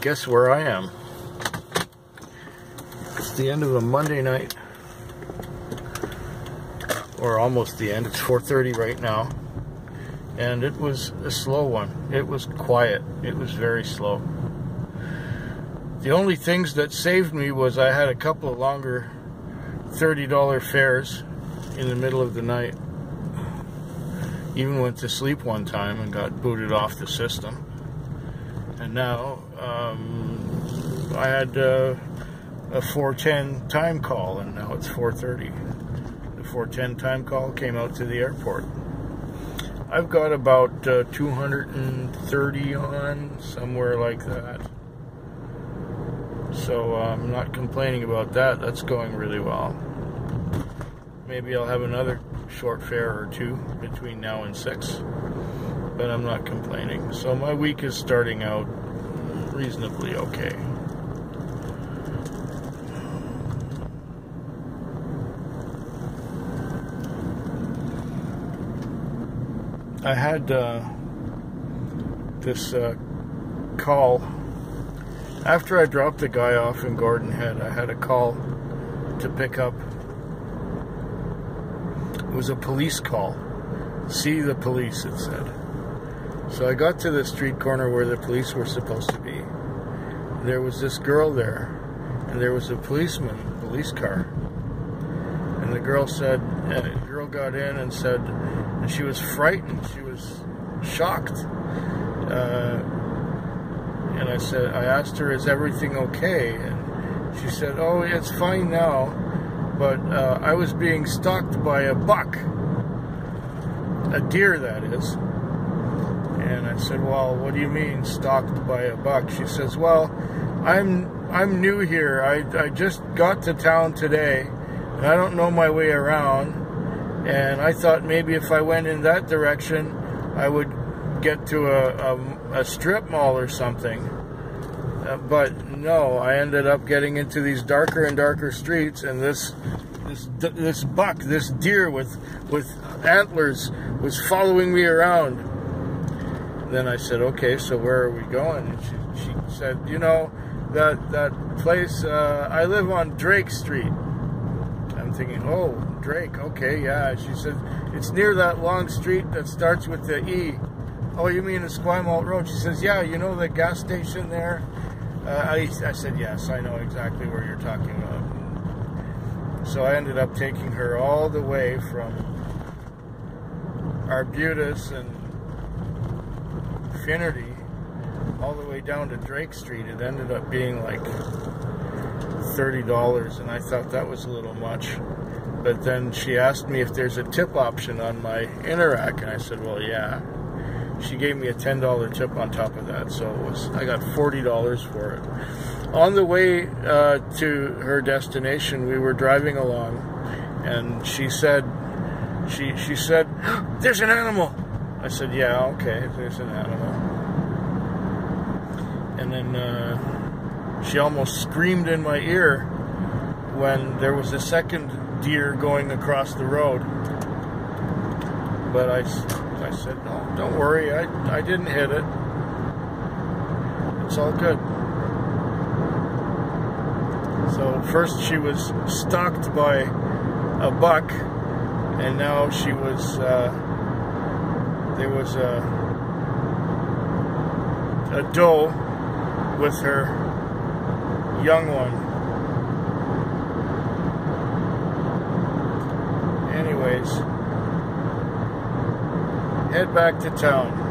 guess where I am? It's the end of a Monday night, or almost the end. It's 4:30 right now, and it was a slow one. It was quiet. It was very slow. The only things that saved me was I had a couple of longer $30 fares in the middle of the night. Even went to sleep one time and got booted off the system. And now I had a 4:10 time call, and now it's 4:30. The 4:10 time call came out to the airport. I've got about 230 on, somewhere like that. So I'm not complaining about that. That's going really well. Maybe I'll have another short fare or two between now and 6, but I'm not complaining. So my week is starting out reasonably okay. I had this call. After I dropped the guy off in Gordon Head, I had a call to pick up. It was a police call. See the police, it said. So I got to the street corner where the police were supposed to be. There was this girl there, and there was a police car. And the girl said, got in and said, and she was frightened. She was shocked. And I asked her, is everything okay? And she said, oh, it's fine now, but I was being stalked by a buck. A deer, that is. And I said, well, what do you mean, stalked by a buck? She says, well, I'm new here. I just got to town today, and I don't know my way around. And I thought maybe if I went in that direction, I would get to a strip mall or something. But no, I ended up getting into these darker and darker streets, and this buck, this deer with antlers, was following me around. And then I said, okay, so where are we going? And she said, you know, that place, I live on Drake Street. I'm thinking, oh, Drake, okay, yeah. She said, it's near that long street that starts with the E. Oh, you mean the Esquimalt Road? She says, yeah, you know the gas station there? I said, yes, I know exactly where you're talking about. So I ended up taking her all the way from Arbutus and Finnerty all the way down to Drake Street. It ended up being like $30, and I thought that was a little much. But then she asked me if there's a tip option on my Interac, and I said, well, yeah. She gave me a $10 tip on top of that, so I got $40 for it. On the way to her destination, we were driving along, and she said, there's an animal. I said, yeah, okay, there's an animal. And then she almost screamed in my ear when there was a second deer going across the road. But I said, no, don't worry, I didn't hit it. It's all good. So first she was stalked by a buck, and now she was, there was a doe with her young one. Anyways, head back to town.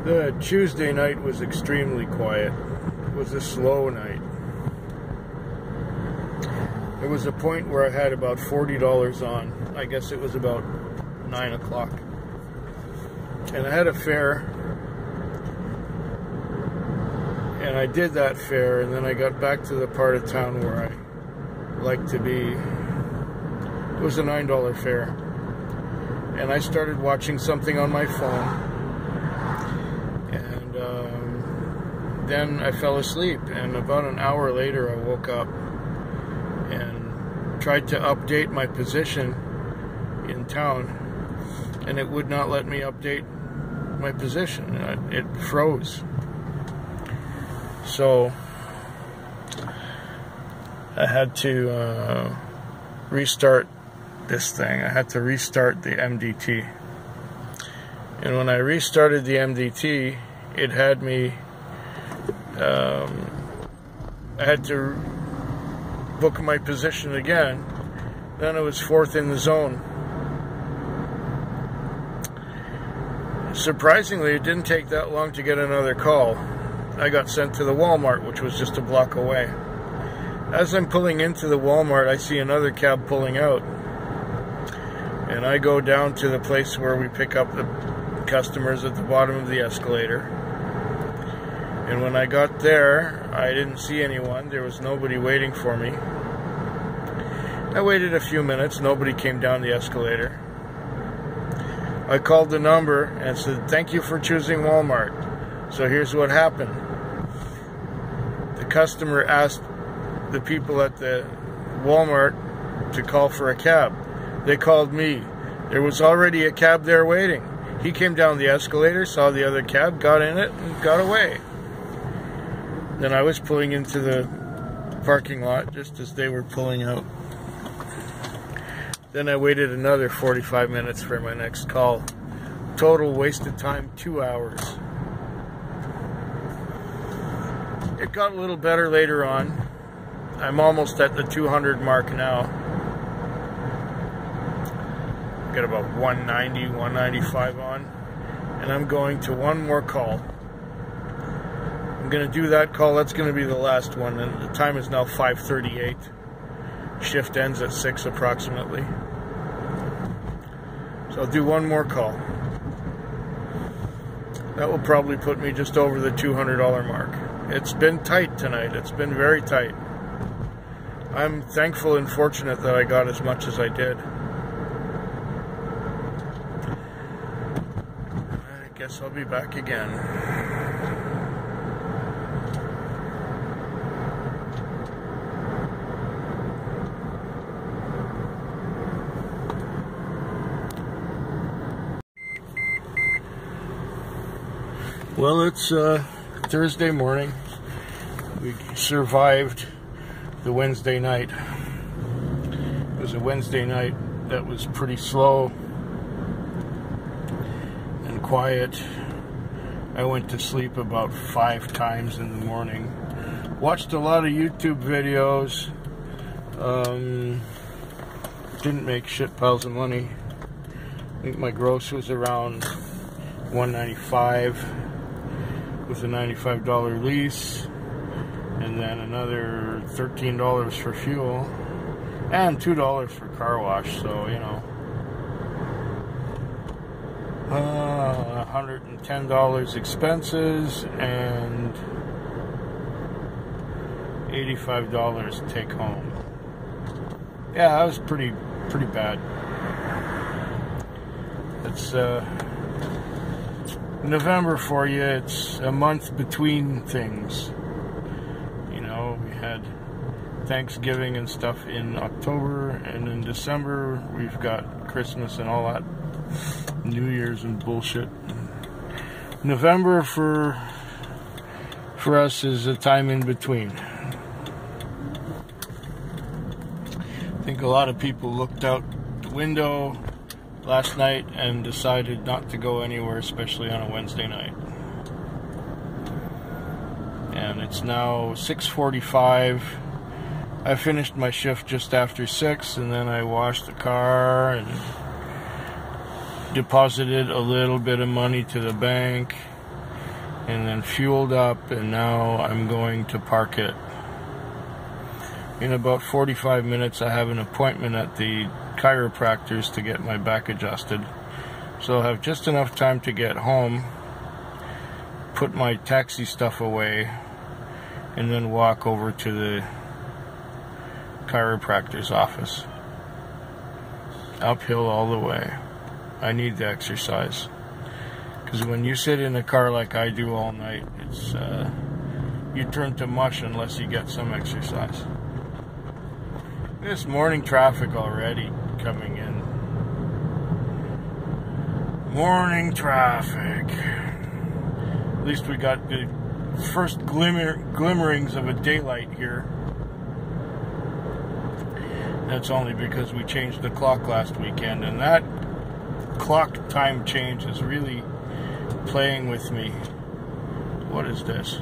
The Tuesday night was extremely quiet. It was a slow night. There was a point where I had about $40 on. I guess it was about 9 o'clock. And I had a fare. And I did that fare, and then I got back to the part of town where I like to be. It was a $9 fare. And I started watching something on my phone. And then I fell asleep. And about an hour later, I woke up and tried to update my position in town, and it would not let me update my position. It froze. So I had to restart this thing. I had to restart the MDT. And when I restarted the MDT, it had me, I had to book my position again. Then I was fourth in the zone. Surprisingly, it didn't take that long to get another call. I got sent to the Walmart, which was just a block away. As I'm pulling into the Walmart, I see another cab pulling out. And I go down to the place where we pick up the customers at the bottom of the escalator. And when I got there, I didn't see anyone. There was nobody waiting for me. I waited a few minutes. Nobody came down the escalator. I called the number and said, "Thank you for choosing Walmart." So here's what happened. The customer asked the people at the Walmart to call for a cab. They called me. There was already a cab there waiting. He came down the escalator, saw the other cab, got in it, and got away. Then I was pulling into the parking lot just as they were pulling out. Then I waited another 45 minutes for my next call. Total wasted time, 2 hours. It got a little better later on. I'm almost at the 200 mark now. Got about 190, 195 on. And I'm going to one more call. I'm going to do that call. That's going to be the last one. And the time is now 5:38. Shift ends at 6 approximately. So I'll do one more call. That will probably put me just over the $200 mark. It's been tight tonight. It's been very tight. I'm thankful and fortunate that I got as much as I did. I guess I'll be back again. Well, it's Thursday morning. We survived the Wednesday night. It was a Wednesday night that was pretty slow and quiet. I went to sleep about 5 times in the morning. Watched a lot of YouTube videos. Didn't make shit piles of money. I think my gross was around $195 with a $95 lease, and then another $13 for fuel, and $2 for car wash, so, you know, $110 expenses, and $85 take home. Yeah, that was pretty bad. It's November for you. It's a month between things. You know, we had Thanksgiving and stuff in October, and in December we've got Christmas and all that, New Year's and bullshit. November for us is a time in between. I think a lot of people looked out the window last night and decided not to go anywhere, especially on a Wednesday night. And it's now 6:45. I finished my shift just after 6, and then I washed the car and deposited a little bit of money to the bank, and then fueled up, and now I'm going to park it. In about 45 minutes I have an appointment at the chiropractor's to get my back adjusted. So I'll have just enough time to get home, put my taxi stuff away, and then walk over to the chiropractor's office. Uphill all the way. I need the exercise. Because when you sit in a car like I do all night, it's you turn to mush unless you get some exercise. This morning traffic already coming in. Morning traffic. At least we got the first glimmerings of a daylight here. That's only because we changed the clock last weekend, and that clock time change is really playing with me. What is this?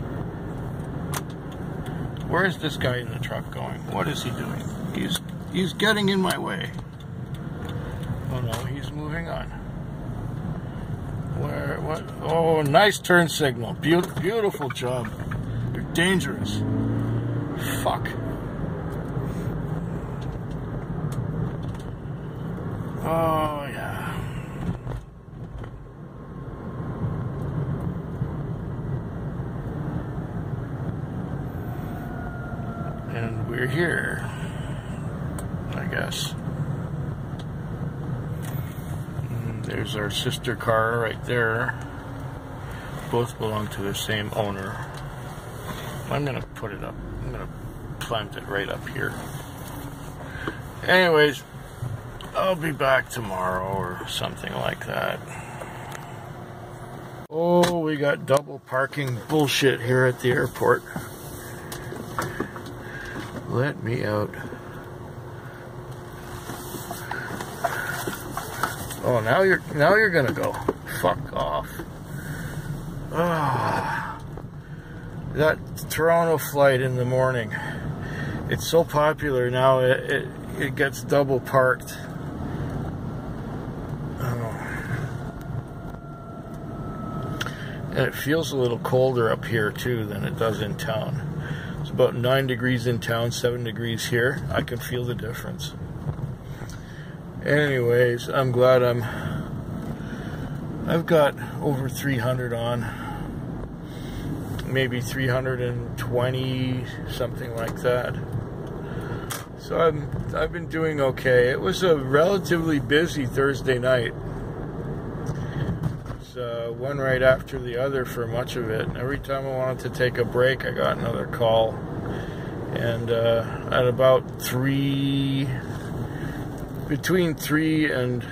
Where is this guy in the truck going? What is he doing? He's getting in my way. Oh no, he's moving on. Where, what? Oh, nice turn signal. Beautiful job. You're dangerous. Fuck. Oh, yeah. And we're here, I guess. There's our sister car right there. Both belong to the same owner. I'm gonna put it up. I'm gonna plant it right up here. Anyways, I'll be back tomorrow or something like that. Oh, we got double parking bullshit here at the airport. Let me out. Oh, now you're gonna go. Fuck off. Ah, that Toronto flight in the morning. It's so popular now. It gets double parked. And it feels a little colder up here too than it does in town. It's about 9 degrees in town, 7 degrees here. I can feel the difference. Anyways, I'm glad I've got over 300 on. Maybe 320, something like that. So I've been doing okay. It was a relatively busy Thursday night. One right after the other for much of it. Every time I wanted to take a break, I got another call. And at about between 3 and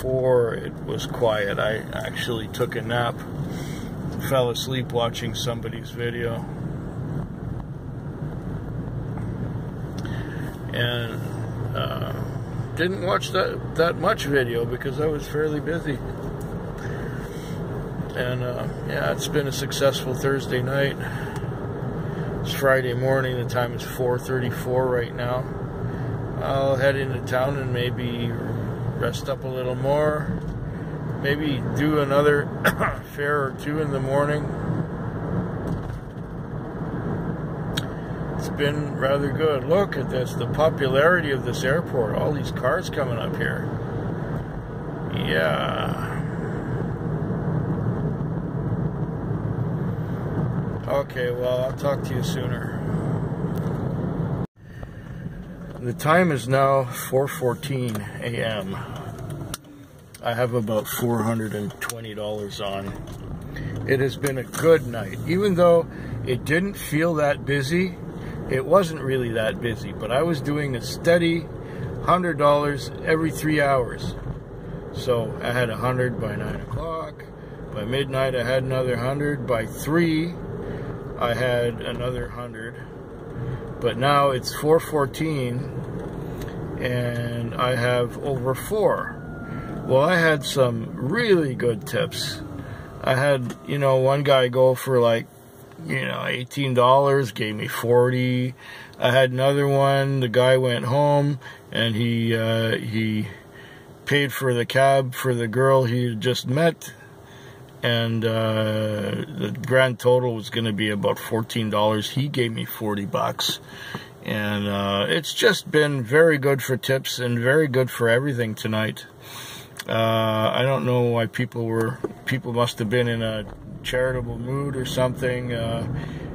4, it was quiet. I actually took a nap, fell asleep watching somebody's video. And didn't watch that much video because I was fairly busy. And yeah, it's been a successful Thursday night. It's Friday morning. The time is 4:34 right now. I'll head into town and maybe rest up a little more. Maybe do another fare or two in the morning. It's been rather good. Look at this, the popularity of this airport. All these cars coming up here. Yeah. Okay, well, I'll talk to you sooner. The time is now 4:14 a.m. I have about $420 on. It has been a good night. Even though it didn't feel that busy, it wasn't really that busy, but I was doing a steady $100 every 3 hours. So I had 100 by 9 o'clock. By midnight, I had another 100. By 3, I had another 100. But now it's 4:14 and I have over 4. Well, I had some really good tips. I had, one guy go for like, $18, gave me 40. I had another one, the guy went home and he paid for the cab for the girl he had just met. And the grand total was going to be about $14. He gave me $40. And it's just been very good for tips and very good for everything tonight. I don't know why people must have been in a charitable mood or something.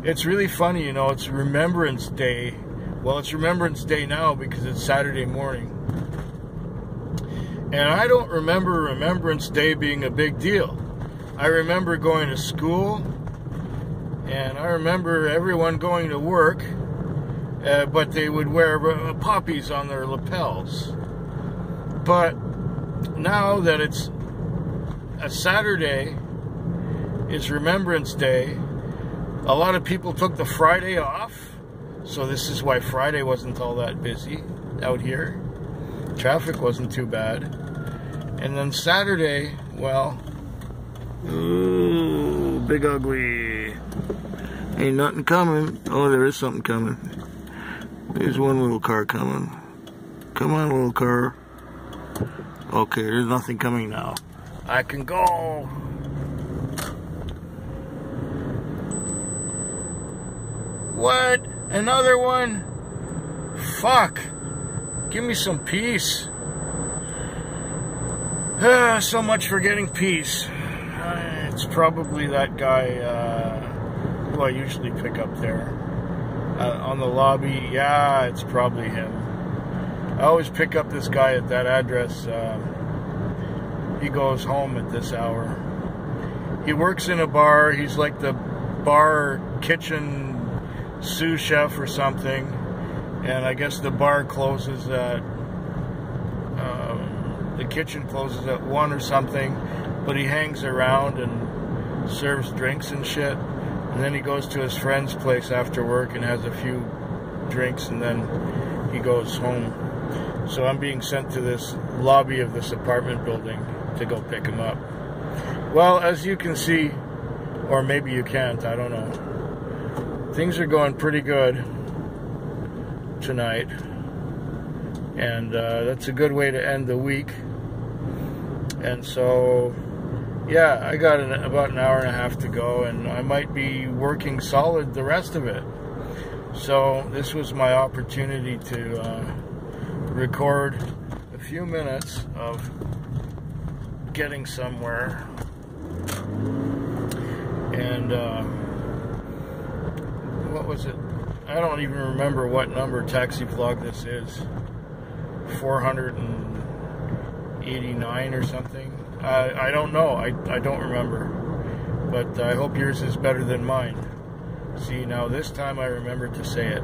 It's really funny, it's Remembrance Day. Well, it's Remembrance Day now because it's Saturday morning. And I don't remember Remembrance Day being a big deal. I remember going to school, and I remember everyone going to work, but they would wear poppies on their lapels. But now that it's a Saturday is Remembrance Day. A lot of people took the Friday off, so this is why Friday wasn't all that busy out here. Traffic wasn't too bad. And then Saturday, well, ooh, big ugly. Ain't nothing coming. Oh, there is something coming. There's one little car coming. Come on, little car. Okay, there's nothing coming now. I can go. What? Another one? Fuck. Give me some peace. So much for getting peace. It's probably that guy who I usually pick up there. On the lobby. Yeah, it's probably him. I always pick up this guy at that address. He goes home at this hour. He works in a bar. He's like the bar kitchen sous chef or something. And I guess the bar closes at, the kitchen closes at 1 or something. But he hangs around and serves drinks and shit. And then he goes to his friend's place after work and has a few drinks, and then he goes home. So I'm being sent to this lobby of this apartment building to go pick him up. Well, as you can see, or maybe you can't, I don't know. Things are going pretty good tonight. And that's a good way to end the week. And so, yeah, I got about an hour and a half to go, and I might be working solid the rest of it. So this was my opportunity to record a few minutes of getting somewhere. And what was it? I don't even remember what number taxi vlog this is. 489 or something. I don't know. I don't remember. But I hope yours is better than mine. See, now this time I remembered to say it.